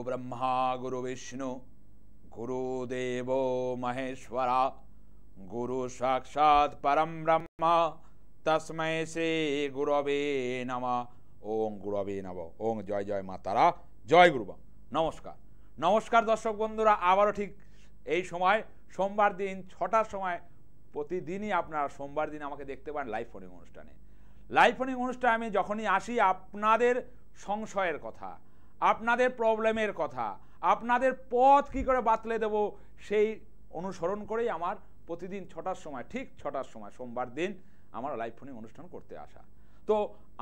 ब्रह्मा गुरु विष्णु गुरुदेव महेश्वरा गुरु साक्षात् परम ब्रह्म तस्मै श्री गुरवे नमः। ओम गुरवे नमः। ओम जय जय मा तारा, जय गुरुबाम। नमस्कार नमस्कार दर्शक बंधुरा, आबारो ठीक এই সময় সোমবার দিন ৬টার সময় প্রতিদিনই আপনারা সোমবার দিন আমাকে দেখতে পান লাইভ ফোনিং অনুষ্ঠানে। লাইভ ফোনিং অনুষ্ঠানে আমি যখনই আসি আপনাদের সংশয়ের কথা, আপনাদের প্রবলেমের কথা, আপনাদের পথ কি করে বাতলে দেব সেই অনুসরণ করেই আমার প্রতিদিন ৬টার সময়, ঠিক ৬টার সময় সোমবার দিন আমার লাইভ ফোনিং অনুষ্ঠান করতে আসা। তো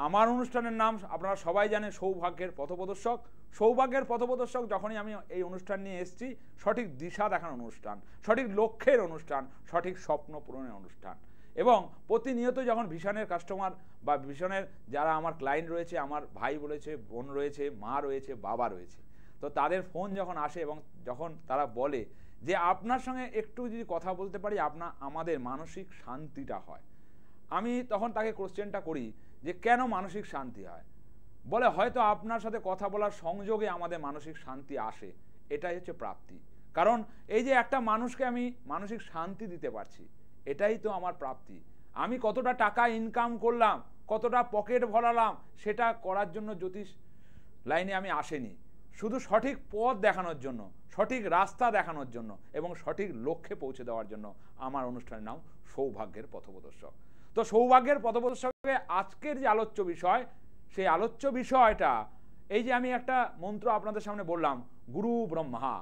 আমার অনুষ্ঠানের নাম আপনারা সবাই জানেন সৌভাগ্যের পথপ্রদর্শক। সৌভাগ্যের পথপ্রদর্শক যখনই আমি এই অনুষ্ঠান নিয়ে এসেছি, সঠিক দিশা দেখানোর অনুষ্ঠান, সঠিক লক্ষ্যের অনুষ্ঠান, সঠিক স্বপ্ন পূরণের অনুষ্ঠান। এবং প্রতিনিয়ত যখন ভিশনের কাস্টমার বা ভিশনের যারা আমার ক্লায়েন্ট রয়েছে, আমার ভাই রয়েছে, বোন রয়েছে, মা রয়েছে, বাবা রয়েছে, তো তাদের ফোন যখন আসে এবং যখন তারা বলে যে আপনার সঙ্গে একটু যদি কথা বলতে পারি আমাদের মানসিক শান্তিটা হয়, আমি তখন তাকে কোশ্চেনটা করি যে কেন মানসিক শান্তি হয়? বলে হয়তো আপনার সাথে কথা বলার সংযোগে আমাদের মানসিক শান্তি আসে, এটাই হচ্ছে প্রাপ্তি। কারণ এই যে একটা মানুষকে আমি মানসিক শান্তি দিতে পারছি, এটাই তো আমার প্রাপ্তি। আমি কতটা টাকা ইনকাম করলাম, কতটা পকেট ভরালাম, সেটা করার জন্য জ্যোতিষ লাইনে আমি আসেনি, শুধু সঠিক পথ দেখানোর জন্য, সঠিক রাস্তা দেখানোর জন্য এবং সঠিক লক্ষ্যে পৌঁছে দেওয়ার জন্য আমার অনুষ্ঠানের নাম সৌভাগ্যের পথপ্রদর্শক। তো সৌভাগ্যের পথপ্রদর্শকে আজকের যে আলোচ্য বিষয়, সেই আলোচ্য বিষয়টা এই যে আমি একটা মন্ত্র আপনাদের সামনে বললাম, গুরু ব্রহ্মা।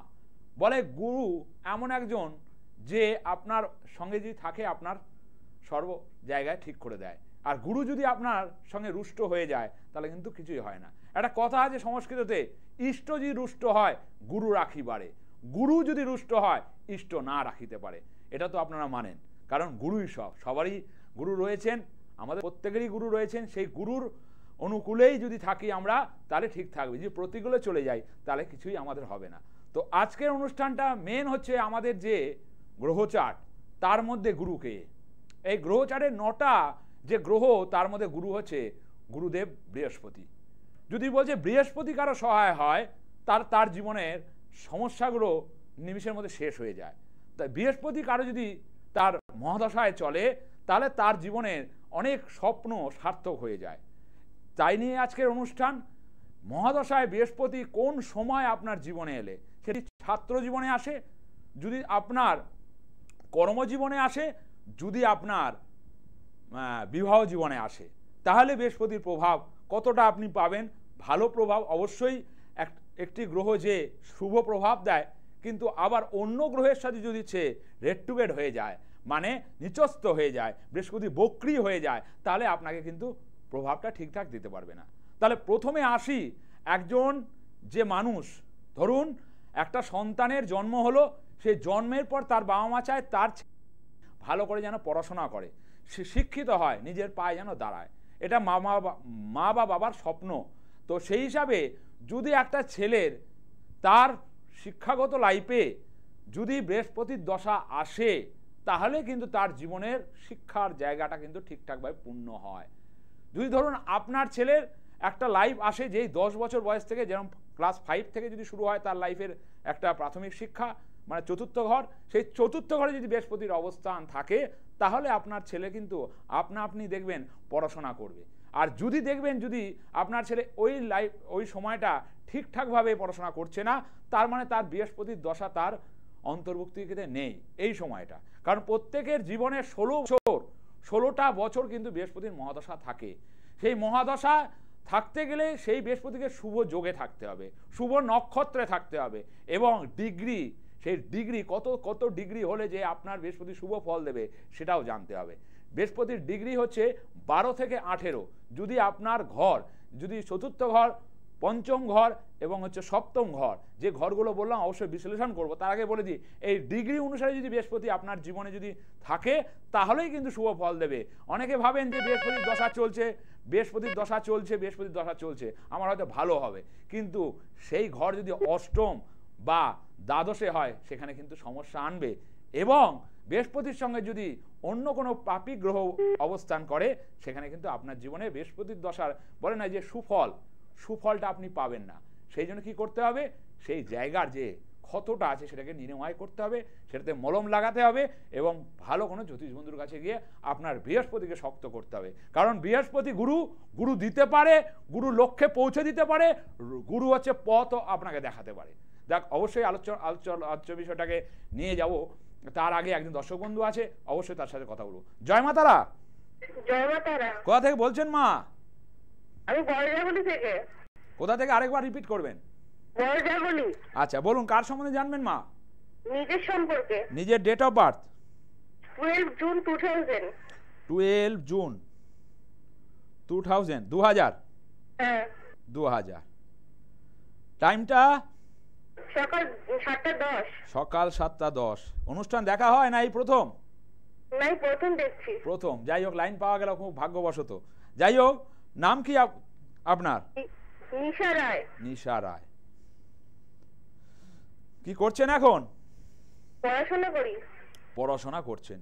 বলে গুরু এমন একজন যে আপনার সঙ্গে যদি থাকে আপনার সর্ব জায়গায় ঠিক করে দেয়, আর গুরু যদি আপনার সঙ্গে রুষ্ট হয়ে যায় তাহলে কিন্তু কিছুই হয় না। একটা কথা আছে সংস্কৃততে, ইষ্ট যদি রুষ্ট হয় গুরু রাখিবারে, গুরু যদি রুষ্ট হয় ইষ্ট না রাখিতে পারে। এটা তো আপনারা মানেন, কারণ গুরুই সবারই গুরু রয়েছেন, আমাদের প্রত্যেকেরই গুরু রয়েছেন। সেই গুরুর অনুকূলেই যদি থাকি আমরা তাহলে ঠিক থাকবে, যদি প্রতিকূলে চলে যাই তাহলে কিছুই আমাদের হবে না। তো আজকের অনুষ্ঠানটা মেন হচ্ছে আমাদের যে গ্রহচার্ট, তার মধ্যে গুরুকে, এই গ্রহচার্টের ৯টা যে গ্রহ তার মধ্যে গুরু হচ্ছে গুরুদেব বৃহস্পতি। যদি বলছে বৃহস্পতি কারো সহায় হয় তার জীবনের সমস্যাগুলো নিমিষের মধ্যে শেষ হয়ে যায়। তাই বৃহস্পতি কারো যদি তার মহাদশায় চলে তাহলে তার জীবনের অনেক স্বপ্ন সার্থক হয়ে যায়। তাই নিয়ে আজকের অনুষ্ঠান, মহাদশায় বৃহস্পতি কোন সময় আপনার জীবনে এলে, সেটি ছাত্র জীবনে আসে, যদি আপনার কর্মজীবনে আসে, যদি আপনার বিবাহ জীবনে আসে, তাহলে বৃহস্পতির প্রভাব কতটা আপনি পাবেন। ভালো প্রভাব অবশ্যই, একটি গ্রহ যে শুভ প্রভাব দেয়, কিন্তু আবার অন্য গ্রহের সাথে যদি সে রেট্রোগ্রেড হয়ে যায়, মানে নিচস্থ হয়ে যায়, বৃহস্পতি বক্রী হয়ে যায়, তাহলে আপনাকে কিন্তু প্রভাবটা ঠিকঠাক দিতে পারবে না। তাহলে প্রথমে আসি, একজন যে মানুষ, ধরুন একটা সন্তানের জন্ম হলো, সেই জন্মের পর তার বাবা মা চায় তার ভালো করে যেন পড়াশোনা করে, সে শিক্ষিত হয়, নিজের পায়ে যেন দাঁড়ায়, এটা মা বা বাবার স্বপ্ন। তো সেই হিসাবে যদি একটা ছেলের তার শিক্ষাগত লাইফে যদি বৃহস্পতির দশা আসে, তাহলে কিন্তু তার জীবনের শিক্ষার জায়গাটা কিন্তু ঠিকঠাকভাবে পূর্ণ হয়। যদি ধরুন আপনার ছেলের একটা লাইফ আসে যেই 10 বছর বয়স থেকে, যেরকম ক্লাস 5 থেকে যদি শুরু হয় তার লাইফের একটা প্রাথমিক শিক্ষা, মানে চতুর্থ ঘর, সেই চতুর্থ ঘরে যদি বৃহস্পতির অবস্থান থাকে, তাহলে আপনার ছেলে কিন্তু আপনি দেখবেন পড়াশোনা করবে। আর যদি দেখবেন যদি আপনার ছেলে ওই সময়টা ঠিকঠাকভাবে পড়াশোনা করছে না, তার মানে তার বৃহস্পতির দশা তার অন্তর্ভুক্তিতে নেই এই সময়টা। কারণ প্রত্যেকের জীবনে 16টা বছর কিন্তু বৃহস্পতির মহাদশা থাকে। সেই মহাদশা থাকতে গেলে সেই বৃহস্পতিকে শুভ যোগে থাকতে হবে, শুভ নক্ষত্রে থাকতে হবে, এবং ডিগ্রি, সেই ডিগ্রি কত ডিগ্রি হলে যে আপনার বৃহস্পতি শুভ ফল দেবে সেটাও জানতে হবে। বৃহস্পতির ডিগ্রি হচ্ছে 12 থেকে 18। যদি আপনার ঘর, যদি চতুর্থ ঘর, পঞ্চম ঘর এবং হচ্ছে সপ্তম ঘর, যে ঘরগুলো বললাম অবশ্যই বিশ্লেষণ করব, তার আগে বলে দিই এই ডিগ্রি অনুসারে যদি বৃহস্পতি আপনার জীবনে যদি থাকে তাহলেই কিন্তু শুভ ফল দেবে। অনেকে ভাবেন যে বৃহস্পতির দশা চলছে, আমার হয়তো ভালো হবে, কিন্তু সেই ঘর যদি অষ্টম বা দ্বাদশে হয় সেখানে কিন্তু সমস্যা আনবে। এবং বৃহস্পতির সঙ্গে যদি অন্য কোনো পাপী গ্রহ অবস্থান করে, সেখানে কিন্তু আপনার জীবনে বৃহস্পতির দশার বলে না যে সুফলটা আপনি পাবেন না। সেই জন্য কি করতে হবে, সেই জায়গার যে ক্ষতটা আছে সেটাকে নিরাময় করতে হবে, সেটাতে মলম লাগাতে হবে এবং ভালো কোনো জ্যোতিষ বন্ধুর কাছে গিয়ে আপনার বৃহস্পতিকে শক্ত করতে হবে। কারণ বৃহস্পতি গুরু দিতে পারে, গুরু লক্ষ্যে পৌঁছে দিতে পারে, গুরু হচ্ছে পথও আপনাকে দেখাতে পারে। দেখ, অবশ্যই আলোচ্য বিষয়টাকে নিয়ে যাব, তার আগে একজন দর্শক বন্ধু আছে, অবশ্যই তার সাথে কথা বলবো। জয় মা তারা। জয় মা তারা। কোথা থেকে বলছেন মা? আমি বড়জাগুলি থেকে। কোথা থেকে আরেকবার রিপিট করবেন? বড়জাগুলি। আচ্ছা, বলুন কার সম্বন্ধে জানবেন মা? নিজের সম্পর্কে। নিজের date of birth? 12 June 2000। 12 June 2000। 2000? হ্যাঁ 2000। টাইমটা? সকাল 7:10। সকাল 7:10। অনুষ্ঠান দেখা হয় না এই প্রথম? নাই, প্রথম দেখছি। প্রথম। যাই হোক, লাইন পাওয়া গেল খুব ভাগ্যবশত। যাই হোক, নাম কি আপনার? নিশা রায়। নিশা রায়। কি করছেন এখন? পড়াশোনা করি। পড়াশোনা করছেন।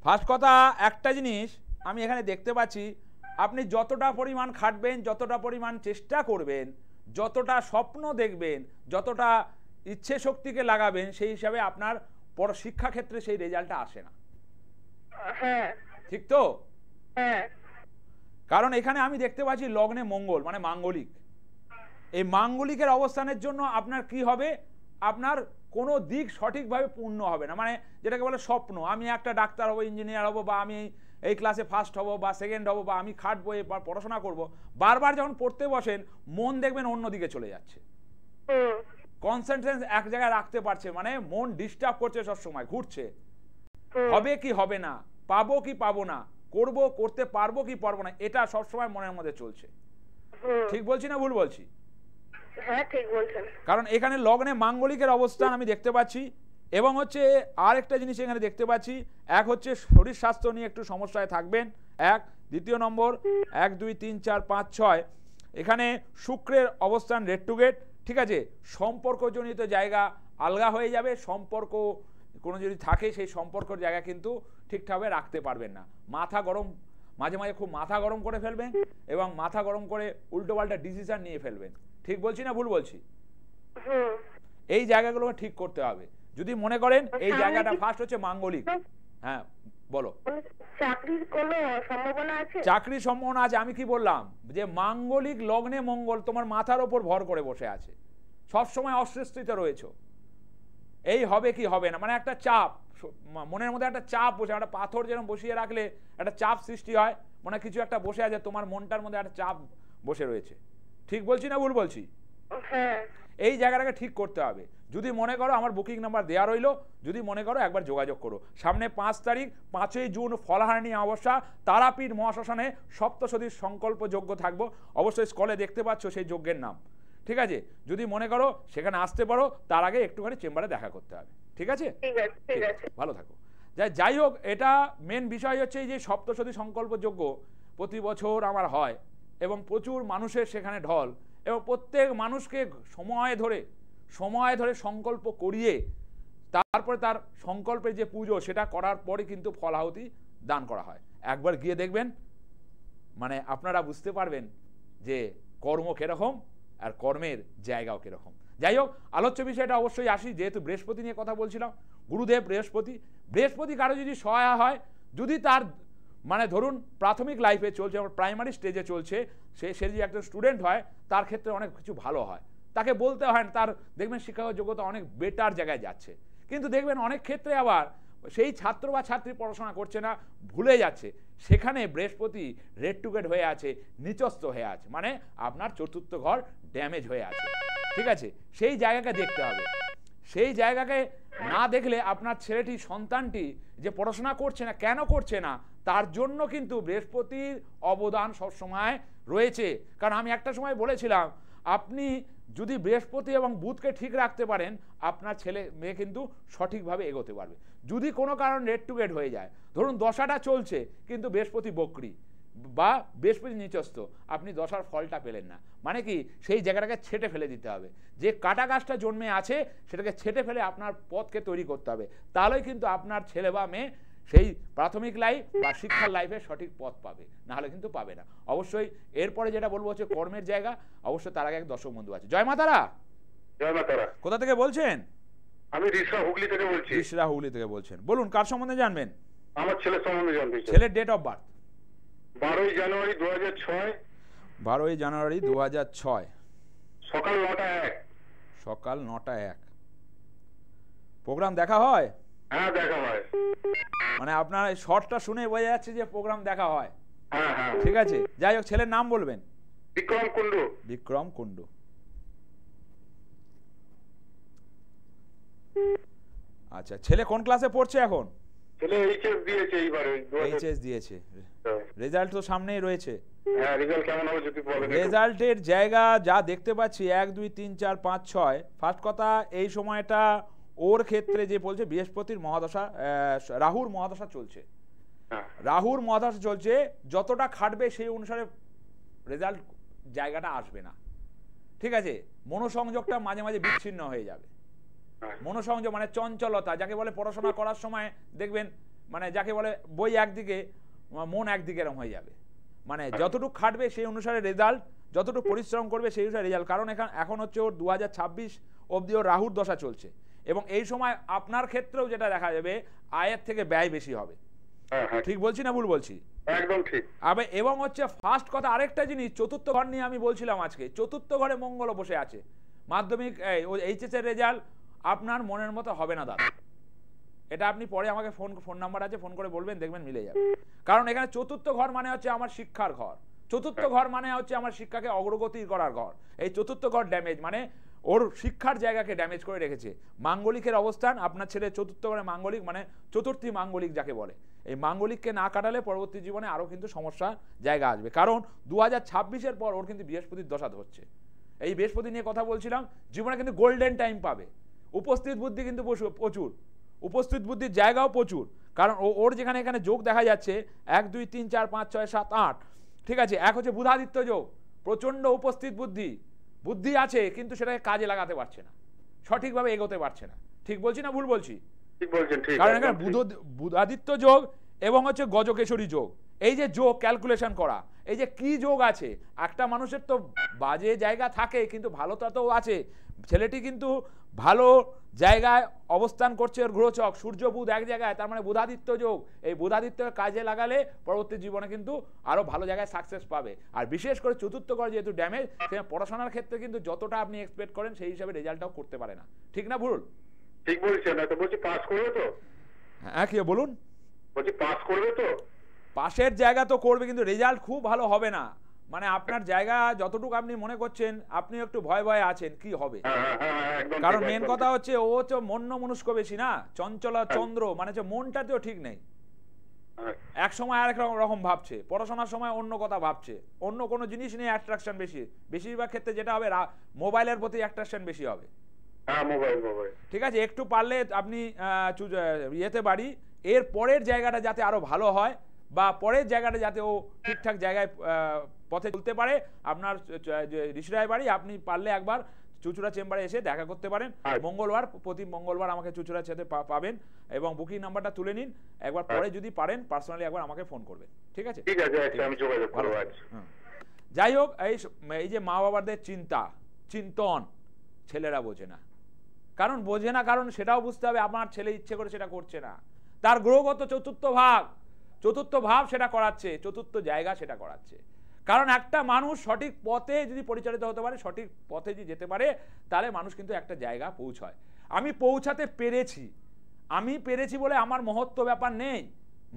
ফার্স্ট কথা, একটা জিনিস আমি এখানে দেখতে পাচ্ছি, আপনি যতটা পরিমাণ খাটবেন, যতটা পরিমাণ চেষ্টা করবেন, যতটা স্বপ্ন দেখবেন, যতটা ইচ্ছে শক্তিকে লাগাবেন, সেই হিসাবে আপনার শিক্ষাক্ষেত্রে সেই রেজাল্টটা আসে না। হ্যাঁ ঠিক তো? হ্যাঁ। কারণ এখানে আমি দেখতে পাচ্ছি লগ্নে মঙ্গল, মানে মাঙ্গলিক। এই মাঙ্গলিকের অবস্থানের জন্য আপনার কি হবে, আপনার কোনো দিক সঠিকভাবে পূর্ণ হবে না। মানে যেটাকে বলে স্বপ্ন, আমি একটা ডাক্তার হব, ইঞ্জিনিয়ার হব, বা আমি এই ক্লাসে ফার্স্ট হব বা সেকেন্ড হব, বা আমি খাটবো এবার পড়াশোনা করব, বারবার যখন পড়তে বসেন মন দেখবেন অন্যদিকে চলে যাচ্ছে, কনসেন্ট্রেশন এক জায়গায় রাখতে পারছে, মানে মন ডিস্টার্ব করছে, সবসময় ঘুরছে। হবে কি হবে না, পাবো কি পাবো না, করতে পারবো কি পারবো না, এটা সবসময় মনের মধ্যে চলছে। ঠিক বলছি না ভুল বলছি? হ্যাঁ ঠিক বলছেন। কারণ এখানে লগ্নে মাঙ্গলিকের অবস্থান আমি দেখতে পাচ্ছি, এবং হচ্ছে আর একটা জিনিস এখানে দেখতে পাচ্ছি, এক হচ্ছে শরীর স্বাস্থ্য নিয়ে একটু সমস্যায় থাকবেন, এক। দ্বিতীয় নম্বর 1 2 3 4 5 6 এখানে শুক্রের অবস্থান রেড টু গেট। ঠিক আছে, সম্পর্কজনিত জায়গা আলগা হয়ে যাবে, সম্পর্ক কোনো যদি থাকে সেই সম্পর্কের জায়গা কিন্তু ঠিকঠাকভাবে রাখতে পারবেন না। মাথা গরম, মাঝে মাঝে খুব মাথা গরম করে ফেলবেন, এবং মাথা গরম করে উল্টোপাল্টা ডিসিশন নিয়ে ফেলবেন। ঠিক বলছি না ভুল বলছি? এই জায়গাগুলো ঠিক করতে হবে। যদি মনে করেন এই জায়গাটা ফার্স্ট হচ্ছে মাঙ্গলিক। হ্যাঁ বলো। চাকরির কোনো সম্ভাবনা আছে? চাকরির সম্ভাবনা আছে। আমি কি বললাম যে মাঙ্গলিক লগ্নে মঙ্গল তোমার মাথার ওপর ভর করে বসে আছে, সব সময় অস্বস্তিতে রয়েছে। এই হবে কি হবে না, মানে একটা চাপ মনের মধ্যে, একটা চাপ বসে, একটা পাথর যেরকম বসিয়ে রাখলে একটা চাপ সৃষ্টি হয়, মানে কিছু একটা বসে আছে তোমার মনটার মধ্যে, একটা চাপ বসে রয়েছে। ঠিক বলছি না ভুল বলছি? এই জায়গাটাকে ঠিক করতে হবে। যদি মনে করো, আমার বুকিং নাম্বার দেওয়া রইলো, যদি মনে করো একবার যোগাযোগ করো। সামনে 5 তারিখ 5ই জুন ফলহারিণী অমাবস্যা, তারাপীঠ মহাশ্মশানে সপ্তশতীর সংকল্প যজ্ঞ থাকবো। অবশ্যই স্কলে দেখতে পাচ্ছ সেই যজ্ঞের নাম। ঠিক আছে, যদি মনে করো সেখানে আসতে পারো, তার আগে একটুখানি চেম্বারে দেখা করতে হবে। ঠিক আছে? ঠিক আছে। ভালো থাকো। যাই হোক, এটা মেন বিষয় হচ্ছে এই যে সপ্তশতী সংকল্প যজ্ঞ প্রতি বছর আমার হয়, এবং প্রচুর মানুষের সেখানে ঢল, এবং প্রত্যেক মানুষকে সময় ধরে সংকল্প করিয়ে তারপরে তার সংকল্পের যে পুজো সেটা করার পরে কিন্তু ফল আহুতি দান করা হয়। একবার গিয়ে দেখবেন, মানে আপনারা বুঝতে পারবেন যে কর্ম কিরকম আর কর্মের জায়গাও কিরকম। যাই হোক, আলোচ্য বিষয়টা অবশ্যই আসি, যেহেতু বৃহস্পতি নিয়ে কথা বলছিলাম। গুরুদেব বৃহস্পতি কারো যদি সহায় হয়, যদি তার মানে ধরুন প্রাথমিক লাইফে চলছে, প্রাইমারি স্টেজে চলছে, সে যদি একটা স্টুডেন্ট হয়, তার ক্ষেত্রে অনেক কিছু ভালো হয়, তাকে বলতে হয় না, তার দেখবেন শিক্ষাগত যোগ্যতা অনেক বেটার জায়গায় যাচ্ছে। কিন্তু দেখবেন অনেক ক্ষেত্রে আবার সেই ছাত্র বা ছাত্রী পড়াশোনা করছে না, ভুলে যাচ্ছে, সেখানে বৃহস্পতি রেড টু গেট হয়ে আছে, নিচস্থ হয়ে আছে, মানে আপনার চতুর্থ ঘর ড্যামেজ হয়ে আছে। ঠিক আছে, সেই জায়গাকে দেখতে হবে। সেই জায়গাকে না দেখলে আপনার ছেলেটি, সন্তানটি যে পড়াশোনা করছে না, কেন করছে না, তার জন্য কিন্তু বৃহস্পতির অবদান সবসময় রয়েছে। কারণ আমি একটা সময় বলেছিলাম, আপনি যদি বৃহস্পতি এবং বুধকে ঠিক রাখতে পারেন, আপনার ছেলে মেয়ে কিন্তু সঠিকভাবে এগোতে পারবে। যদি কোনো কারণ রেড টু গেট হয়ে যায়, ধরুন দশাটা চলছে কিন্তু বৃহস্পতি বক্রী বা বৃহস্পতি নিচস্থ, আপনি দশার ফলটা পেলেন না, মানে কি সেই জায়গাটাকে ছেটে ফেলে দিতে হবে। যে কাটা গাছটা জন্মে আছে সেটাকে ছেটে ফেলে আপনার পথকে তৈরি করতে হবে, তাহলেই কিন্তু আপনার ছেলে বা মেয়ে সেই প্রাথমিক লাইফ বা শিক্ষার লাইফে সঠিক পথ পাবে, নাহলে কিন্তু পাবে না। অবশ্যই এরপরে যেটা বলবো হচ্ছে কর্মের জায়গা। অবশ্যই তার আগে এক দর্শক বন্ধু আছে। জয় মা তারা। জয় মা তারা। কোথা থেকে বলছেন? আমি রিসরা হুগলি থেকে বলছি। রিসরা হুগলি থেকে বলছেন, বলুন কার সম্বন্ধে জানবেন? আমার ছেলের সম্বন্ধে জানতে চাই। ছেলের ডেট অফ বার্থ? 12ই জানুয়ারি 2006। 12ই জানুয়ারি 2006, সকাল 9টা 1। সকাল 9টা 1। প্রোগ্রাম দেখা হয়? হ্যাঁ দেখা হয়। মানে আপনার এই শর্টটা শুনে বোঝা যাচ্ছে যে প্রোগ্রাম দেখা হয়। হ্যাঁ হ্যাঁ ঠিক আছে, যাই হোক ছেলের নাম বলবেন। বিক্রম কুন্ডু। বিক্রম কুন্ডু। আচ্ছা, ছেলে কোন ক্লাসে পড়ছে এখন? ছেলে এইচএস দিয়েছে এইবারে। এইচএস দিয়েছে, রেজাল্ট তো সামনেই রয়েছে। হ্যাঁ, রেজাল্ট কেমন হবে যদি বলেন। রেজাল্টের জায়গা যা দেখতে পাচ্ছি 1 2 3 4 5 6। ফার্স্ট কথা, এই সময়টা ওর ক্ষেত্রে যে বলছে বৃহস্পতির মহাদশা, রাহুর মহাদশা চলছে। রাহুর মহাদশা চলছে, যতটা খাটবে সেই অনুসারে রেজাল্ট জায়গাটা আসবে না। ঠিক আছে, মনোসংযোগটা মাঝে মাঝে বিচ্ছিন্ন হয়ে যাবে। মনোসংযোগ মানে চঞ্চলতা, যাকে বলে পড়াশোনা করার সময় দেখবেন মানে যাকে বলে বই একদিকে মন একদিকে এরকম হয়ে যাবে। মানে যতটুকু খাটবে সেই অনুসারে রেজাল্ট, যতটুকু পরিশ্রম করবে সেই অনুসারে রেজাল্ট। কারণ এখন হচ্ছে ওর 2026 অবধি ওর রাহুর দশা চলছে, এবং এই সময় আপনার ক্ষেত্রেও যেটা দেখা যাবে আয়ের থেকে ব্যয় বেশি হবে। ঠিক বলছি না ভুল বলছি? একদম ঠিক। এবং হচ্ছে ফার্স্ট কথা আরেকটা জিনিস, চতুর্থ ঘর নিয়ে আমি বলছিলাম আজকে, চতুর্থ ঘরে মঙ্গল বসে আছে। মাধ্যমিক এইচএস এর রেজাল্ট আপনার মনের মতো হবে না দাদা, এটা আপনি পরে আমাকে ফোন নাম্বার আছে, ফোন করে বলবেন, দেখবেন মিলে যাবে। কারণ এখানে চতুর্থ ঘর মানে হচ্ছে আমার শিক্ষার ঘর, চতুর্থ ঘর মানে হচ্ছে আমার শিক্ষাকে অগ্রগতি করার ঘর। এই চতুর্থ ঘর ড্যামেজ মানে ওর শিক্ষার জায়গাকে ড্যামেজ করে রেখেছে। মাঙ্গলিকের অবস্থান, আপনার ছেলে চতুর্থ ঘরে মাঙ্গলিক মানে চতুর্থী মাঙ্গলিক যাকে বলে, এই মাঙ্গলিককে না কাটালে পরবর্তী জীবনে আরও কিন্তু সমস্যার জায়গা আসবে। কারণ 2026-এর পর ওর কিন্তু বৃহস্পতির দশা ধরছে। এই বৃহস্পতি নিয়ে কথা বলছিলাম, জীবনে কিন্তু গোল্ডেন টাইম পাবে। উপস্থিত বুদ্ধি কিন্তু প্রচুর, উপস্থিত বুদ্ধির জায়গাও প্রচুর। কারণ ওর যেখানে এখানে যোগ দেখা যাচ্ছে 1 2 3 4 5 6 7 8, ঠিক আছে। এক হচ্ছে বুধাদিত্য যোগ, প্রচণ্ড উপস্থিত বুদ্ধি আছে, কিন্তু সেটাকে কাজে লাগাতে পারছে না, সঠিকভাবে এগোতে পারছে না। ঠিক বলছি না ভুল বলছি? কারণ এখানে বুধাদিত্য যোগ এবং হচ্ছে গজকেশরী যোগ, এই যে যোগ ক্যালকুলেশন করা, এই যে কি যোগ আছে, একটা মানুষের তো বাজে জায়গা থাকে কিন্তু ভালোটা তো আছে। ছেলেটি কিন্তু ভালো জায়গায় অবস্থান করছে, ওর গ্রহচক সূর্য বুধ এক জায়গায়, তার মানে বুধাদিত্য যোগ। এই বুধাদিত্যকে কাজে লাগালে পরবর্তী জীবনে কিন্তু আরো ভালো জায়গায় সাকসেস পাবে। আর বিশেষ করে চতুর্থ ঘর যেহেতু ড্যামেজ, সেখানে পড়াশোনার ক্ষেত্রে কিন্তু যতটা আপনি এক্সপেক্ট করেন সেই হিসাবে রেজাল্টটাও করতে পারে না। ঠিক না ভুল? ঠিক বলছেন। তো বলছি পাস করবে তো? হ্যাঁ, কি বলুন? বলছি পাস করবে তো? পাশের জায়গা তো করবে, কিন্তু রেজাল্ট খুব ভালো হবে না। মানে আপনার জায়গা যতটুকু আপনি মনে করছেন, আপনি একটু ভয়ে আছেন কি হবে। কারণ মেন কথা হচ্ছে ও তো মন্য মনস্ক বেশি না, চঞ্চলা চন্দ্র, মানে হচ্ছে মনটাতেও ঠিক নেই। এক সময় আরেক রকম ভাবছে, পড়াশোনার সময় অন্য কথা ভাবছে, অন্য কোনো জিনিস নিয়ে অ্যাট্রাকশন বেশি। বেশিরভাগ ক্ষেত্রে যেটা হবে মোবাইলের প্রতি অ্যাট্রাকশন বেশি হবে। ঠিক আছে, একটু পারলে আপনি ইয়েতে বাড়ি, এর পরের জায়গাটা যাতে আরো ভালো হয়, বা পরের জায়গাটা যাতে ও ঠিকঠাক জায়গায় পথে চলতে পারে। আপনার ঋষিরায় বাড়ি, আপনি পারলে একবার চুচুড়া চেম্বারে এসে দেখা করতে পারেন। মঙ্গলবার, প্রতি মঙ্গলবার আমাকে চুচুড়ার সাথে পাবেন, এবং বুকিং নাম্বারটা তুলে নিন। একবার পরে যদি পারেন পার্সোনালি একবার আমাকে ফোন করবেন। ঠিক আছে? ঠিক আছে, আমি যোগাযোগ করব। যাই হোক, এই যে মা বাবাদের চিন্তন ছেলেরা বোঝে না। কারণ সেটাও বুঝতে হবে, আমার ছেলে ইচ্ছে করে সেটা করছে না, তার গ্রহগত চতুর্থ ভাব সেটা করাচ্ছে, চতুর্থ জায়গা সেটা করাচ্ছে। কারণ একটা মানুষ সঠিক পথে যদি পরিচালিত হতে পারে, সঠিক পথে যদি যেতে পারে, তাহলে মানুষ কিন্তু একটা জায়গা পৌঁছায়। আমি পৌঁছাতে পেরেছি বলে আমার মহত্ব ব্যাপার নেই।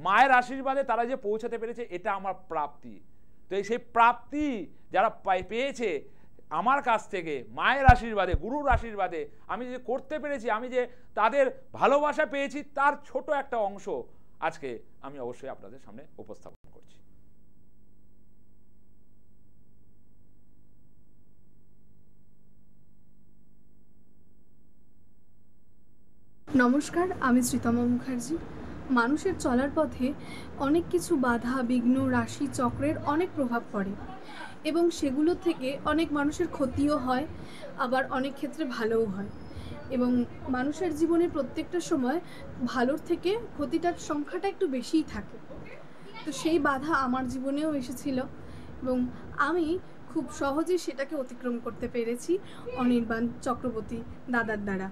মায়ের আশীর্বাদে তারা যে পৌঁছাতে পেরেছে, এটা আমার প্রাপ্তি। তো সেই প্রাপ্তি যারা পেয়েছে আমার কাছ থেকে, মায়ের আশীর্বাদে, গুরুর আশীর্বাদে, আমি যে করতে পেরেছি, আমি যে তাদের ভালোবাসা পেয়েছি, তার ছোট একটা অংশ আজকে আমি অবশ্যই আপনাদের সামনে উপস্থাপন করছি। নমস্কার, আমি শ্রীতমা মুখার্জি। মানুষের চলার পথে অনেক কিছু বাধা বিঘ্ন রাশি চক্রের অনেক প্রভাব পড়ে, এবং সেগুলো থেকে অনেক মানুষের ক্ষতিও হয়, আবার অনেক ক্ষেত্রে ভালোও হয়। এবং মানুষের জীবনে প্রত্যেকটা সময় ভালোর থেকে ক্ষতিটার সংখ্যাটা একটু বেশিই থাকে। তো সেই বাধা আমার জীবনেও এসেছিল, এবং আমি খুব সহজেই সেটাকে অতিক্রম করতে পেরেছি অনির্বাণ চক্রবর্তী দাদার দ্বারা।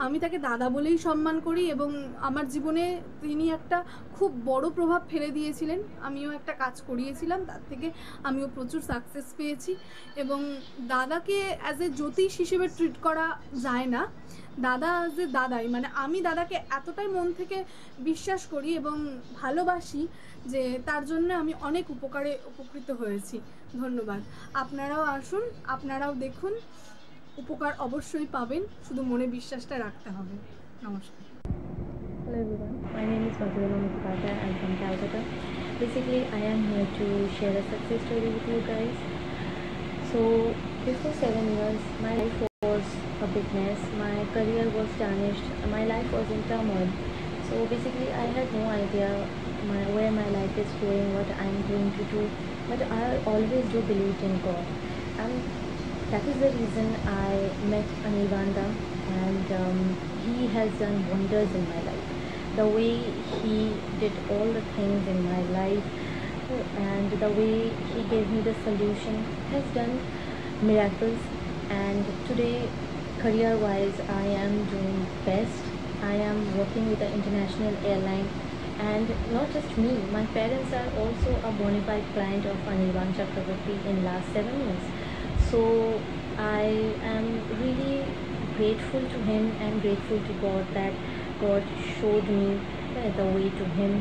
আমি তাকে দাদা বলেই সম্মান করি এবং আমার জীবনে তিনি একটা খুব বড় প্রভাব ফেলে দিয়েছিলেন। আমিও একটা কাজ করিয়েছিলাম, তার থেকে আমিও প্রচুর সাকসেস পেয়েছি। এবং দাদাকে অ্যাজ এ জ্যোতিষ হিসেবে ট্রিট করা যায় না, দাদা অ্যাজ এ দাদাই, মানে আমি দাদাকে এতটাই মন থেকে বিশ্বাস করি এবং ভালোবাসি যে তার জন্য আমি অনেক উপকৃত হয়েছি। ধন্যবাদ। আপনারাও আসুন, আপনারাও দেখুন, উপকার অবশ্যই পাবেন, শুধু মনে বিশ্বাসটা রাখতে হবে। নমস্কার। Hello everyone, my name is Madhurima Mukhopadhyay. I'm from Calcutta. Basically, I am here to share a success story with you guys. So, before 7 years, my life was a big mess. My career was tarnished. My life was in turmoil. So basically, I had no idea where my life is going, what I'm going to do. But I always do believe in God, and that is the reason I met Anirbanda, and he has done wonders in my life. The way he did all the things in my life and the way he gave me the solution has done miracles. And today, career wise, I am doing best. I am working with an international airline, and not just me, my parents are also a bona fide client of Anirban Chakraborty in last 7 years. So I am really grateful to him and grateful to God that God showed me the way to him.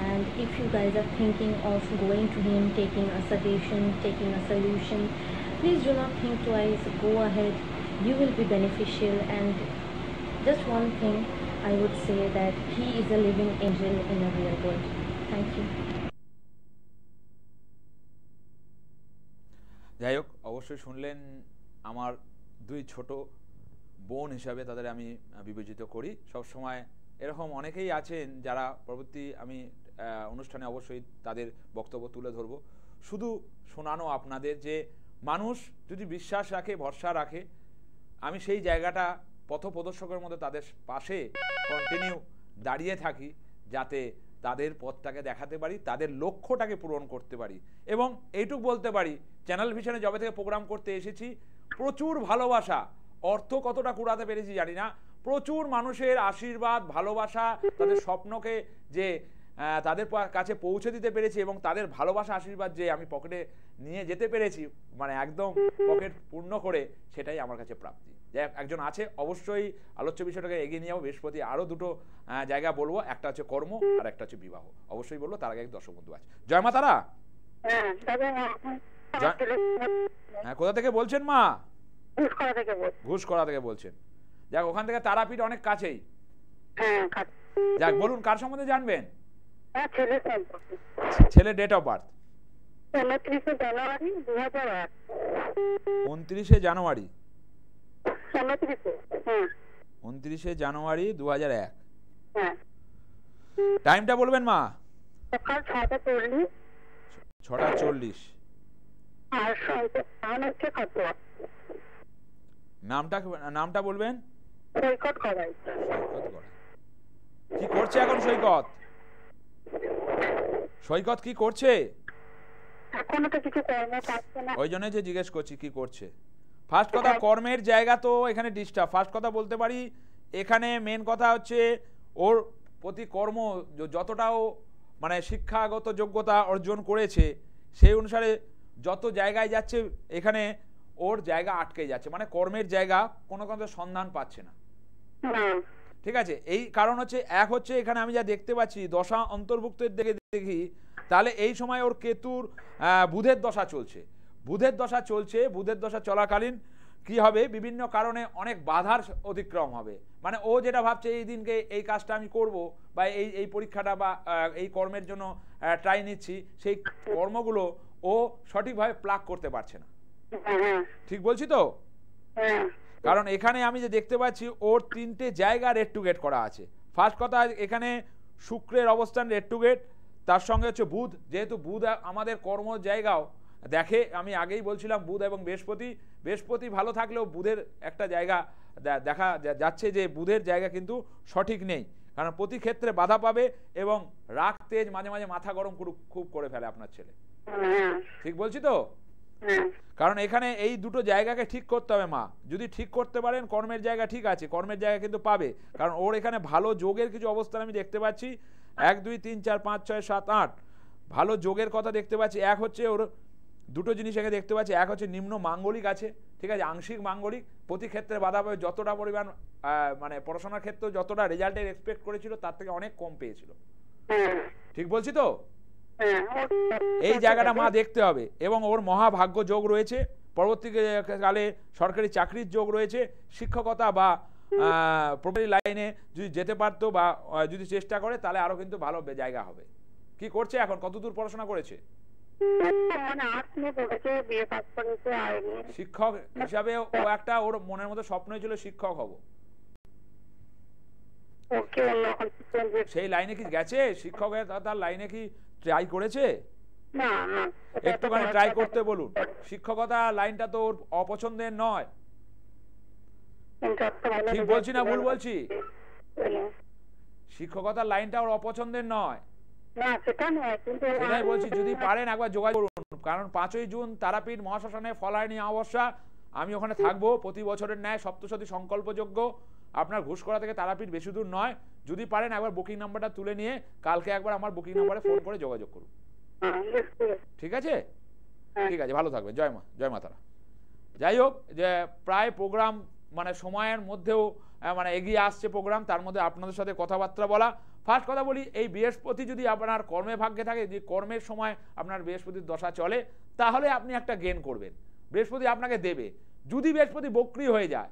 And if you guys are thinking of going to him, taking a suggestion, taking a solution, please do not think twice, go ahead, you will be beneficial. And just one thing I would say, that he is a living angel in a real world. Thank you. যাই হোক, অবশ্যই শুনলেন, আমার দুই ছোট বোন হিসাবে তাদের আমি বিবেচিত করি। সবসময় এরকম অনেকেই আছেন যারা পরবর্তী আমি অনুষ্ঠানে অবশ্যই তাদের বক্তব্য তুলে ধরব। শুধু শোনানো আপনাদের যে মানুষ যদি বিশ্বাস রাখে, ভরসা রাখে, আমি সেই জায়গাটা পথপ্রদর্শকের মধ্যে তাদের পাশে কন্টিনিউ দাঁড়িয়ে থাকি, যাতে তাদের পথটাকে দেখাতে পারি, তাদের লক্ষ্যটাকে পূরণ করতে পারি। এবং এইটুকু বলতে পারি, চ্যানেল ভিশনে যবে থেকে প্রোগ্রাম করতে এসেছি, প্রচুর ভালোবাসা, অর্থ কতটা কুড়াতে পেরেছি জানি না, প্রচুর মানুষের আশীর্বাদ, ভালোবাসা, তাদের স্বপ্নকে যে তাদের কাছে পৌঁছে দিতে পেরেছি এবং তাদের ভালোবাসা, আশীর্বাদ যে আমি পকেটে নিয়ে যেতে পেরেছি, মানে একদম পকেট পূর্ণ করে, সেটাই আমার কাছে প্রাপ্তি। যাই হোক, একজন আছে, অবশ্যই আলোচ্য বিষয়টাকে এগিয়ে নিয়ে যাবো। বৃহস্পতি আরও দুটো জায়গা বলবো, একটা হচ্ছে কর্ম আর একটা হচ্ছে বিবাহ, অবশ্যই বলবো। তার আগে এক দর্শক বন্ধু আছে। জয় মা তারা। হ্যাঁ, কোথা থেকে বলছেন মা? ঘুষকরা থেকে বলছেন। যাক, ওখান থেকে তারাপীঠ অনেক কাছেই। যাক, বলুন কার সম্বন্ধে জানবেন? ছেলে ডেট অফ বার্থ 29শে জানুয়ারি 2001। 29শে জানুয়ারি 29শে জানুয়ারি 2001। টাইমটা বলবেন মা? সকাল 6:40। 6:40। আর নামটা বলবেন? সৈকত গড়াই। কি করছে এখন সৈকত? সৈকত কি করছে? এখনো তো কিছু কর্ম পাচ্ছে না, ওই জন্য যে জিজ্ঞেস করছি কি করছে। ফার্স্ট কথা, কর্মের জায়গা তো এখানে ডিস্টার্ব। ফার্স্ট কথা বলতে পারি, এখানে মেন কথা হচ্ছে ওর প্রতি কর্ম যতটাও মানে শিক্ষাগত যোগ্যতা অর্জন করেছে, সেই অনুসারে যত জায়গায় যাচ্ছে এখানে ওর জায়গা আটকে যাচ্ছে, মানে কর্মের জায়গা কোনো সন্ধান পাচ্ছে না। ঠিক আছে, এই কারণ হচ্ছে, এক হচ্ছে এখানে আমি যা দেখতে পাচ্ছি দশা অন্তর্ভুক্তের দিকে দেখি, তাহলে এই সময় ওর কেতুর বুধের দশা চলছে। বুধের দশা চলাকালীন কি হবে, বিভিন্ন কারণে অনেক বাধার অতিক্রম হবে। মানে ও যেটা ভাবছে এই দিনকে এই কাজটা আমি করব, বা এই পরীক্ষাটা বা এই কর্মের জন্য ট্রাই নিচ্ছি, সেই কর্মগুলো ও সঠিকভাবে প্লাগ করতে পারছে না। ঠিক বলছি তো? কারণ এখানে আমি যে দেখতে পাচ্ছি ওর 3টে জায়গা রেড টু গেট করা আছে। ফার্স্ট কথা, এখানে শুক্রের অবস্থান রেড টু গেট, তার সঙ্গে হচ্ছে বুধ, যেহেতু বুধ আমাদের কর্ম জায়গাও দেখে, আমি আগেই বলছিলাম বুধ এবং বৃহস্পতি ভালো থাকলেও বুধের একটা জায়গা দেখা যাচ্ছে যে বুধের জায়গা কিন্তু সঠিক নেই, কারণ প্রতি ক্ষেত্রে বাধা পাবে এবং রাগ তেজ, মাঝে মাঝে মাথা গরম খুব করে ফেলে আপনার ছেলে। ঠিক বলছি তো? হ্যাঁ কারণ এখানে এই দুটো জায়গাকে ঠিক করতে হবে মা। যদি ঠিক করতে পারেন কর্মের জায়গা ঠিক আছে, কর্মের জায়গা কিন্তু পাবে, কারণ ওর এখানে ভালো যোগের কিছু অবস্থান আমি দেখতে পাচ্ছি। 1 2 3 4 5 6 7 8 ভালো যোগের কথা দেখতে পাচ্ছি। এক হচ্ছে ওর দুটো জিনিস এখানে দেখতে পাচ্ছি, এক হচ্ছে নিম্ন মাঙ্গলিক আছে, ঠিক আছে, আংশিক মাঙ্গলিক, প্রতি ক্ষেত্রে বাধা পাবে, যতটা পরিমাণ মানে পড়াশোনার ক্ষেত্রেও যতটা রেজাল্টের এক্সপেক্ট করেছিল তার থেকে অনেক কম পেয়েছিল। ঠিক বলছি তো? এই জায়গাটা মা দেখতে হবে। এবং ওর মহাভাগ্য যোগ রয়েছে, পরবর্তীকালে সরকারি চাকরির যোগ রয়েছে, শিক্ষকতা বা প্রপার্টি লাইনে যদি যেতে পারতো বা যদি চেষ্টা করে তাহলে আরও কিন্তু ভালো জায়গা হবে। কি করছে এখন, কতদূর পড়াশোনা করেছে? শিক্ষক হিসাবে ও একটা ওর মনের মধ্যে স্বপ্ন ছিল শিক্ষক হব, সেই লাইনে কি গেছে? শিক্ষকের তার লাইনে কি ট্রাই করেছে? একটুখানি ট্রাই করতে বলুন। শিক্ষকতা লাইনটা তো ওর অপছন্দের নয়। ঠিক বলছি না ভুল বলছি? শিক্ষকতার লাইনটা ওর অপছন্দের নয়, সেটাই বলছি। যদি পারেন একবার যোগাযোগ করুন, কারণ 5ই জুন তারাপীঠ মহাশ্মশানে ফলায়নি অমাবস্যা, আমি ওখানে থাকবো প্রতি বছরের ন্যায়, সপ্তশতী সংকল্পযোগ্য। আপনার ঘুষকরা থেকে তারাপীঠ বেশি দূর নয়। যদি পারেন একবার বুকিং নাম্বারটা তুলে নিয়ে কালকে একবার আমার বুকিং নাম্বারে ফোন করে যোগাযোগ করুন, ঠিক আছে? ঠিক আছে, ভালো থাকবেন। জয় মা, জয় মা তারা। যাই হোক, যে প্রায় প্রোগ্রাম মানে সময়ের মধ্যেও মানে এগিয়ে আসছে প্রোগ্রাম, তার মধ্যে আপনাদের সাথে কথাবার্তা বলা। ফার্স্ট কথা বলি, এই বৃহস্পতি যদি আপনার কর্মে ভাগ্যে থাকে, যে কর্মের সময় আপনার বৃহস্পতির দশা চলে, তাহলে আপনি একটা গেইন করবেন, বৃহস্পতি আপনাকে দেবে। যদি বৃহস্পতি বক্রী হয়ে যায়,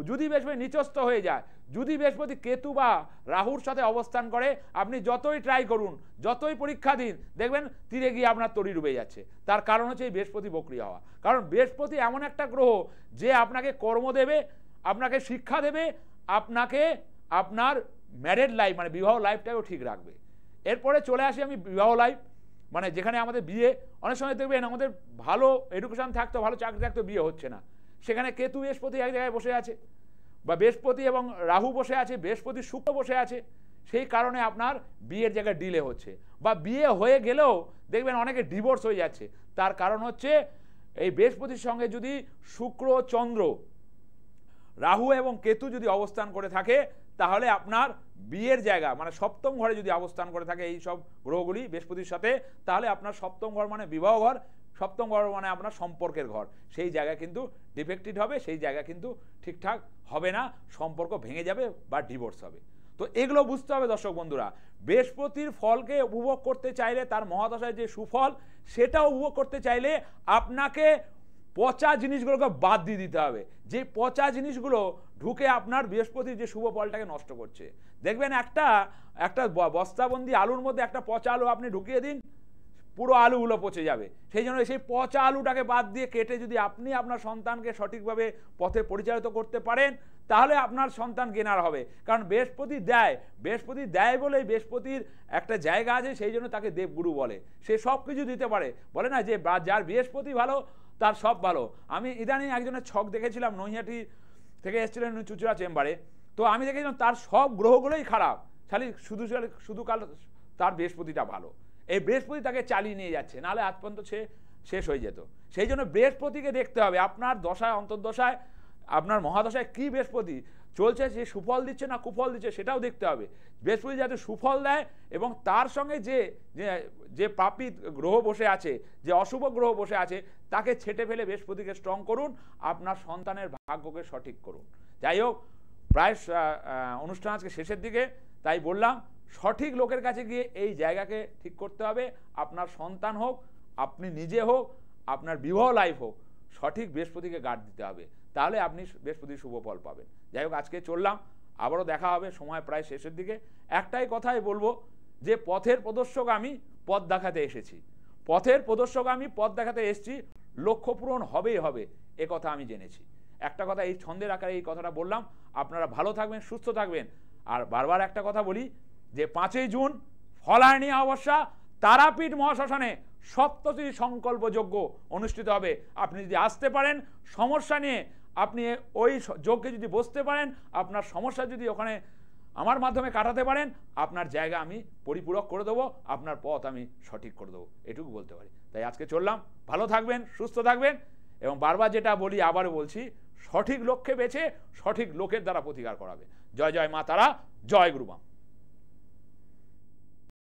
যদি বৃহস্পতি নিচস্থ হয়ে যায়, যদি বৃহস্পতি কেতু বা রাহুর সাথে অবস্থান করে, আপনি যতই ট্রাই করুন, যতই পরীক্ষা দিন, দেখবেন তীরে গিয়ে আপনার তরি ডুবে যাচ্ছে। তার কারণ হচ্ছে এই বৃহস্পতি বক্রী হওয়া। কারণ বৃহস্পতি এমন একটা গ্রহ যে আপনাকে কর্ম দেবে, আপনাকে শিক্ষা দেবে, আপনাকে আপনার ম্যারেড লাইফ মানে বিবাহ লাইফটাকেও ঠিক রাখবে। এরপরে চলে আসি আমি বিবাহ লাইফ, মানে যেখানে আমাদের বিয়ে, অনেক সময় দেখবেন আমাদের ভালো এডুকেশন থাকতো, ভালো চাকরি থাকতো, বিয়ে হচ্ছে না। সেখানে কেতু বৃহস্পতি এক জায়গায় বসে আছে, বা বৃহস্পতি এবং রাহু বসে আছে, বৃহস্পতি শুক্র বসে আছে, সেই কারণে আপনার বিয়ের জায়গায় ডিলে হচ্ছে, বা বিয়ে হয়ে গেলেও দেখবেন অনেকে ডিভোর্স হয়ে যাচ্ছে। তার কারণ হচ্ছে এই বৃহস্পতির সঙ্গে যদি শুক্র, চন্দ্র, রাহু এবং কেতু যদি অবস্থান করে থাকে, তাহলে আপনার বিয়ের জায়গা মানে সপ্তম ঘরে যদি অবস্থান করে থাকে এই সব গ্রহগুলি বৃহস্পতির সাথে, তাহলে আপনার সপ্তম ঘর মানে বিবাহ ঘর, সপ্তম ঘর মানে আপনার সম্পর্কের ঘর, সেই জায়গা কিন্তু ডিফেক্টেড হবে, সেই জায়গা কিন্তু ঠিকঠাক হবে না, সম্পর্ক ভেঙে যাবে বা ডিভোর্স হবে। তো এগুলো বুঝতে হবে দর্শক বন্ধুরা। বৃহস্পতির ফলকে উপভোগ করতে চাইলে, তার মহাদশায় যে সুফল সেটাও উপভোগ করতে চাইলে আপনাকে পচা জিনিসগুলোকে বাদ দিয়ে দিতে হবে। যে পচা জিনিসগুলো ঢুকে আপনার বৃহস্পতির যে শুভ ফলটাকে নষ্ট করছে। দেখবেন একটা বস্তাবন্দি আলুর মধ্যে একটা পচা আলু আপনি ঢুকিয়ে দিন, পুরো আলুগুলো পচে যাবে। সেই জন্য সেই পচা আলুটাকে বাদ দিয়ে কেটে যদি আপনি আপনার সন্তানকে সঠিকভাবে পথে পরিচালিত করতে পারেন, তাহলে আপনার সন্তান গেনার হবে। কারণ বৃহস্পতি দেয় বলেই বৃহস্পতির একটা জায়গা আছে, সেই জন্য তাকে দেবগুরু বলে। সে সব কিছু দিতে পারে, বলে না যে যার বৃহস্পতি ভালো তার সব ভালো। আমি ইদানিং একজনের ছক দেখেছিলাম, নৈহাটি থেকে এসেছিলেন চুচুড়া চেম্বারে। তো আমি দেখেছিলাম তার সব গ্রহগুলোই খারাপ, শুধু কাল তার বৃহস্পতিটা ভালো। এই বৃহস্পতি তাকে চালিয়ে নিয়ে যাচ্ছে, নাহলে আজ পর্যন্ত সে শেষ হয়ে যেত। সেই জন্য বৃহস্পতিকে দেখতে হবে আপনার দশায়, অন্তর্দশায়, আপনার মহাদশায় কি বৃহস্পতি চলছে, সে সুফল দিচ্ছে না কুফল দিচ্ছে সেটাও দেখতে হবে। বৃহস্পতি যাতে সুফল দেয় এবং তার সঙ্গে যে পাপী গ্রহ বসে আছে, যে অশুভ গ্রহ বসে আছে, তাকে ছেটে ফেলে বৃহস্পতিকে স্ট্রং করুন, আপনার সন্তানের ভাগ্যকে সঠিক করুন। যাই হোক, প্রায় অনুষ্ঠান আজকে শেষের দিকে, তাই বললাম সঠিক লোকের কাছে গিয়ে এই জায়গাকে ঠিক করতে হবে। আপনার সন্তান হোক, আপনি নিজে হোক, আপনার বিবাহ লাইফ হোক, সঠিক বৃহস্পতিকে গার্ড দিতে হবে, তাহলে আপনি বৃহস্পতির শুভ ফল পাবেন। যাই হোক, আজকে চললাম, আবারও দেখা হবে, সময় প্রায় শেষের দিকে। একটাই কথাই বলবো যে পথের প্রদর্শক আমি, পথ দেখাতে এসেছি। পথের প্রদর্শক আমি, পথ দেখাতে এসেছি, লক্ষ্য পূরণ হবেই হবে, এ কথা আমি জেনেছি। একটা কথা এই ছন্দের আকারে এই কথাটা বললাম। আপনারা ভালো থাকবেন, সুস্থ থাকবেন। আর বারবার একটা কথা বলি যে 5ই জুন ফলায়নি অমাবস্যা তারাপীঠ মহাশ্মশানে সপ্তশতী সংকল্পযজ্ঞ অনুষ্ঠিত হবে। আপনি যদি আসতে পারেন, সমস্যা নিয়ে আপনি ওই যজ্ঞে যদি বসতে পারেন, আপনার সমস্যা যদি ওখানে আমার মাধ্যমে কাটাতে পারেন, আপনার জায়গা আমি পরিপূরক করে দেবো, আপনার পথ আমি সঠিক করে দেবো, এটুকু বলতে পারি। তাই আজকে চললাম, ভালো থাকবেন, সুস্থ থাকবেন, এবং বারবার যেটা বলি আবারও বলছি, সঠিক লক্ষ্যে বেছে সঠিক লোকের দ্বারা প্রতিকার করাবে। জয় জয় মা তারা, জয় গুরুমা।